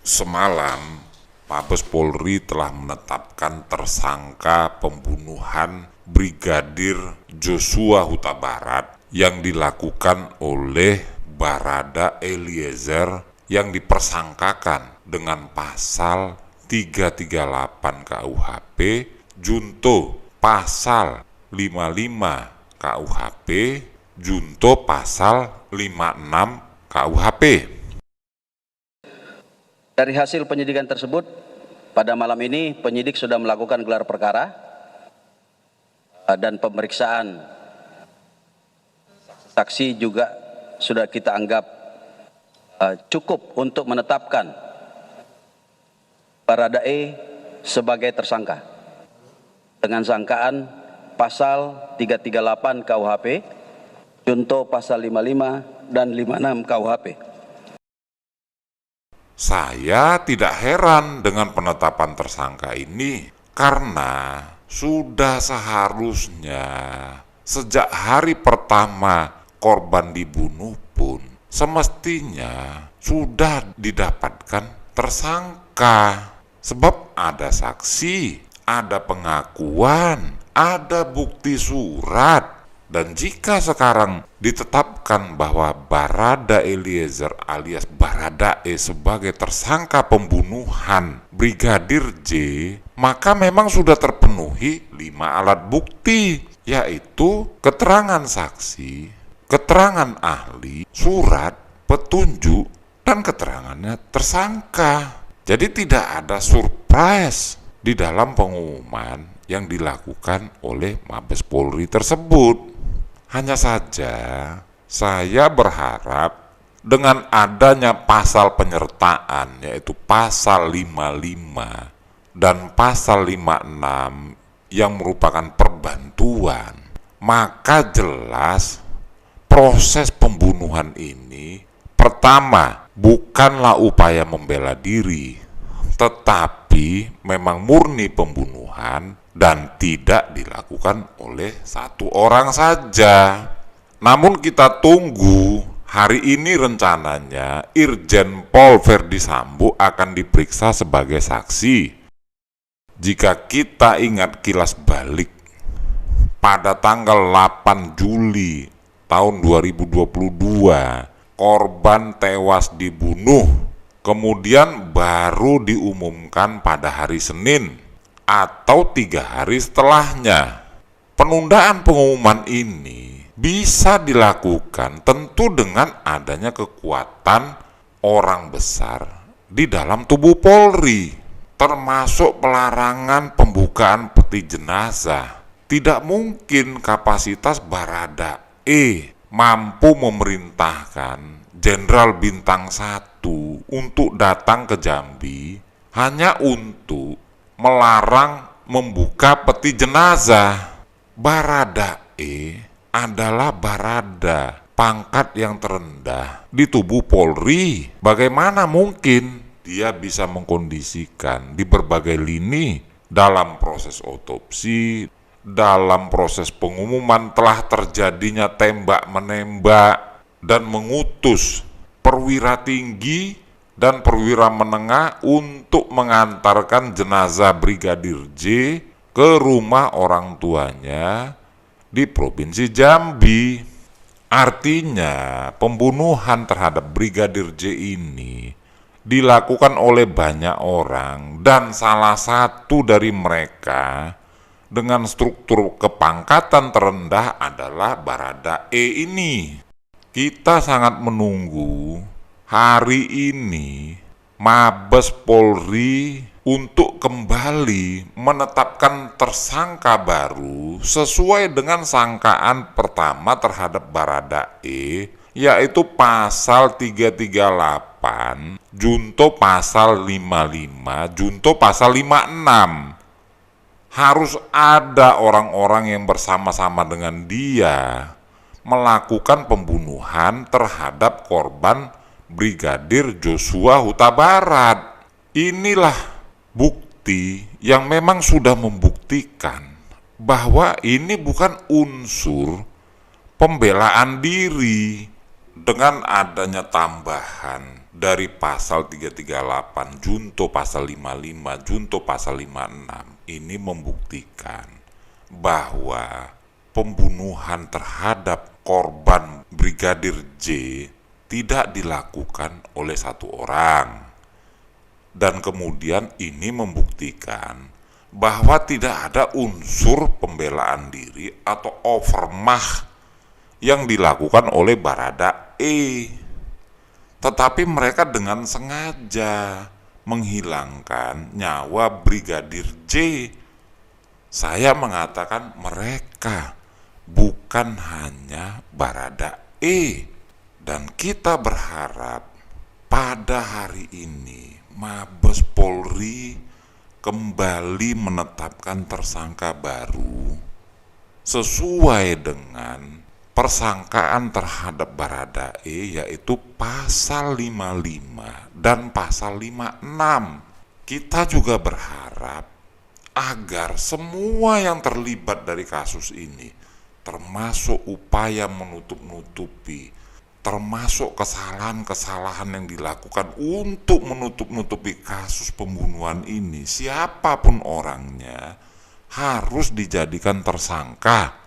Semalam, Mabes Polri telah menetapkan tersangka pembunuhan Brigadir Joshua Huta Barat yang dilakukan oleh Barada Eliezer yang dipersangkakan dengan pasal 338 KUHP, junto pasal 55 KUHP, junto pasal 56 KUHP. Dari hasil penyidikan tersebut, pada malam ini penyidik sudah melakukan gelar perkara dan pemeriksaan saksi juga sudah kita anggap cukup untuk menetapkan Barada E sebagai tersangka dengan sangkaan pasal 338 KUHP, junto pasal 55 dan 56 KUHP. Saya tidak heran dengan penetapan tersangka ini karena sudah seharusnya sejak hari pertama korban dibunuh pun semestinya sudah didapatkan tersangka. Sebab ada saksi, ada pengakuan, ada bukti surat. Dan jika sekarang ditetapkan bahwa Barada Eliezer alias Barada E sebagai tersangka pembunuhan Brigadir J, maka memang sudah terpenuhi 5 alat bukti, yaitu keterangan saksi, keterangan ahli, surat, petunjuk, dan keterangannya tersangka. Jadi tidak ada surprise di dalam pengumuman yang dilakukan oleh Mabes Polri tersebut. Hanya saja saya berharap dengan adanya pasal penyertaan, yaitu pasal 55 dan pasal 56 yang merupakan perbantuan, maka jelas proses pembunuhan ini pertama bukanlah upaya membela diri, tetapi memang murni pembunuhan dan tidak dilakukan oleh satu orang saja. Namun kita tunggu, hari ini rencananya Irjen Pol Verdi Sambo akan diperiksa sebagai saksi. Jika kita ingat kilas balik, pada tanggal 8 Juli tahun 2022, korban tewas dibunuh, kemudian baru diumumkan pada hari Senin atau 3 hari setelahnya. Penundaan pengumuman ini bisa dilakukan tentu dengan adanya kekuatan orang besar di dalam tubuh Polri, termasuk pelarangan pembukaan peti jenazah. Tidak mungkin kapasitas Barada E mampu memerintahkan Jenderal Bintang 1 untuk datang ke Jambi hanya untuk melarang membuka peti jenazah. Barada E adalah barada pangkat yang terendah di tubuh Polri. Bagaimana mungkin dia bisa mengkondisikan di berbagai lini dalam proses otopsi, dalam proses pengumuman telah terjadinya tembak-menembak, dan mengutus perwira tinggi dan perwira menengah untuk mengantarkan jenazah Brigadir J ke rumah orang tuanya di Provinsi Jambi. Artinya pembunuhan terhadap Brigadir J ini dilakukan oleh banyak orang, dan salah satu dari mereka dengan struktur kepangkatan terendah adalah Barada E ini. Kita sangat menunggu hari ini Mabes Polri untuk kembali menetapkan tersangka baru sesuai dengan sangkaan pertama terhadap Barada E, yaitu pasal 338 junto pasal 55 junto pasal 56. Harus ada orang-orang yang bersama-sama dengan dia melakukan pembunuhan terhadap korban Brigadir Joshua Huta Barat. Inilah bukti yang memang sudah membuktikan bahwa ini bukan unsur pembelaan diri. Dengan adanya tambahan dari pasal 338, junto pasal 55, junto pasal 56 ini membuktikan bahwa pembunuhan terhadap korban Brigadir J tidak dilakukan oleh satu orang. Dan kemudian ini membuktikan bahwa tidak ada unsur pembelaan diri atau overmah yang dilakukan oleh Barada E. Tetapi mereka dengan sengaja menghilangkan nyawa Brigadir J. Saya mengatakan mereka, bukan hanya Barada E. Dan kita berharap pada hari ini Mabes Polri kembali menetapkan tersangka baru sesuai dengan persangkaan terhadap Barada E, yaitu pasal 55 dan pasal 56. Kita juga berharap agar semua yang terlibat dari kasus ini, termasuk upaya menutup-nutupi, termasuk kesalahan-kesalahan yang dilakukan untuk menutup-nutupi kasus pembunuhan ini, siapapun orangnya harus dijadikan tersangka